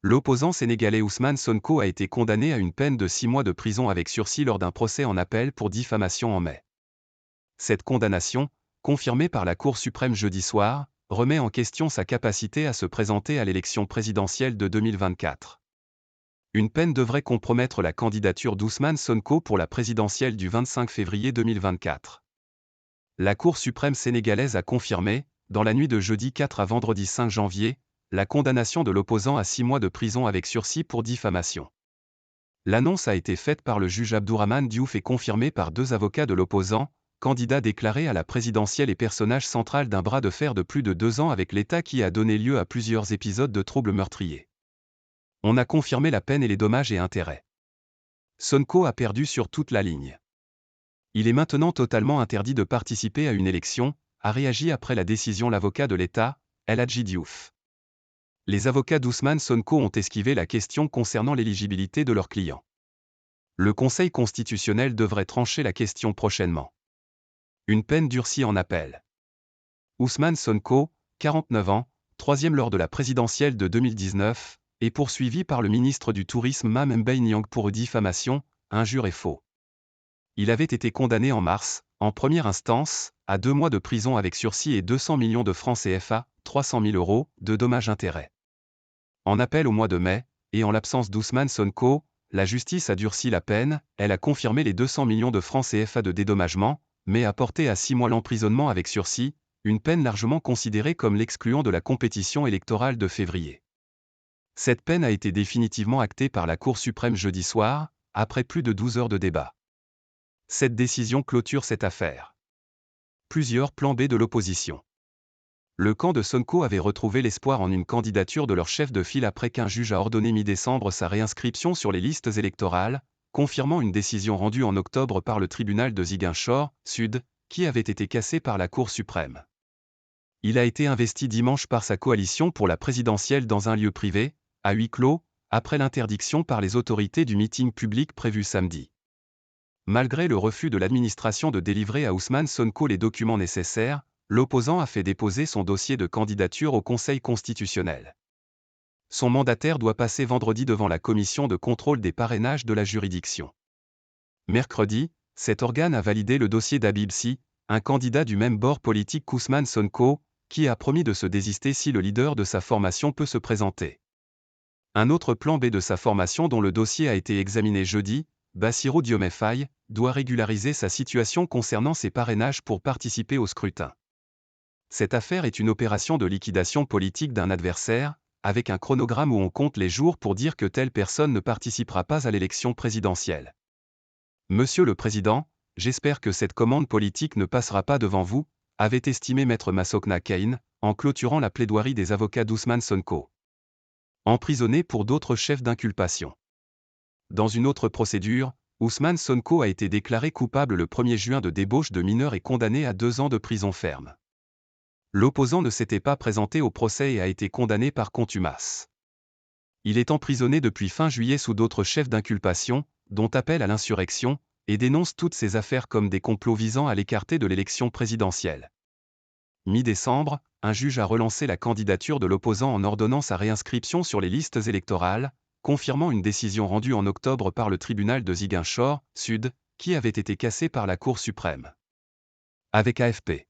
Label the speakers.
Speaker 1: L'opposant sénégalais Ousmane Sonko a été condamné à une peine de 6 mois de prison avec sursis lors d'un procès en appel pour diffamation en mai. Cette condamnation, confirmée par la Cour suprême jeudi soir, remet en question sa capacité à se présenter à l'élection présidentielle de 2024. Une peine devrait compromettre la candidature d'Ousmane Sonko pour la présidentielle du 25 février 2024. La Cour suprême sénégalaise a confirmé, dans la nuit de jeudi 4 à vendredi 5 janvier, la condamnation de l'opposant à 6 mois de prison avec sursis pour diffamation. L'annonce a été faite par le juge Abdourahmane Diouf et confirmée par 2 avocats de l'opposant, candidat déclaré à la présidentielle et personnage central d'un bras de fer de plus de 2 ans avec l'État qui a donné lieu à plusieurs épisodes de troubles meurtriers. On a confirmé la peine et les dommages et intérêts. Sonko a perdu sur toute la ligne. Il est maintenant totalement interdit de participer à une élection, a réagi après la décision l'avocat de l'État, El Hadji Diouf. Les avocats d'Ousmane Sonko ont esquivé la question concernant l'éligibilité de leurs clients. Le Conseil constitutionnel devrait trancher la question prochainement. Une peine durcie en appel. Ousmane Sonko, 49 ans, troisième lors de la présidentielle de 2019, est poursuivi par le ministre du Tourisme Mame Mbaye Niang pour diffamation, injure et faux. Il avait été condamné en mars, en première instance, à 2 mois de prison avec sursis et 200 millions de francs CFA, 300 000 euros, de dommages-intérêts. En appel au mois de mai, et en l'absence d'Ousmane Sonko, la justice a durci la peine, elle a confirmé les 200 millions de francs CFA de dédommagement, mais a porté à 6 mois l'emprisonnement avec sursis, une peine largement considérée comme l'excluant de la compétition électorale de février. Cette peine a été définitivement actée par la Cour suprême jeudi soir, après plus de 12 heures de débat. Cette décision clôture cette affaire. Plusieurs plans B de l'opposition. Le camp de Sonko avait retrouvé l'espoir en une candidature de leur chef de file après qu'un juge a ordonné mi-décembre sa réinscription sur les listes électorales, confirmant une décision rendue en octobre par le tribunal de Ziguinchor, Sud, qui avait été cassée par la Cour suprême. Il a été investi dimanche par sa coalition pour la présidentielle dans un lieu privé, à huis clos, après l'interdiction par les autorités du meeting public prévu samedi. Malgré le refus de l'administration de délivrer à Ousmane Sonko les documents nécessaires, l'opposant a fait déposer son dossier de candidature au Conseil constitutionnel. Son mandataire doit passer vendredi devant la commission de contrôle des parrainages de la juridiction. Mercredi, cet organe a validé le dossier d'Habib Sy, un candidat du même bord politique qu'Ousmane Sonko, qui a promis de se désister si le leader de sa formation peut se présenter. Un autre plan B de sa formation dont le dossier a été examiné jeudi, Bassirou Diomaye Faye, doit régulariser sa situation concernant ses parrainages pour participer au scrutin. Cette affaire est une opération de liquidation politique d'un adversaire, avec un chronogramme où on compte les jours pour dire que telle personne ne participera pas à l'élection présidentielle. Monsieur le Président, j'espère que cette commande politique ne passera pas devant vous, avait estimé Maître Massokna Kane, en clôturant la plaidoirie des avocats d'Ousmane Sonko. Emprisonné pour d'autres chefs d'inculpation. Dans une autre procédure, Ousmane Sonko a été déclaré coupable le 1er juin de débauche de mineurs et condamné à 2 ans de prison ferme. L'opposant ne s'était pas présenté au procès et a été condamné par contumace. Il est emprisonné depuis fin juillet sous d'autres chefs d'inculpation, dont appel à l'insurrection, et dénonce toutes ces affaires comme des complots visant à l'écarter de l'élection présidentielle. Mi-décembre, un juge a relancé la candidature de l'opposant en ordonnant sa réinscription sur les listes électorales, confirmant une décision rendue en octobre par le tribunal de Ziguinchor, Sud, qui avait été cassée par la Cour suprême. Avec AFP.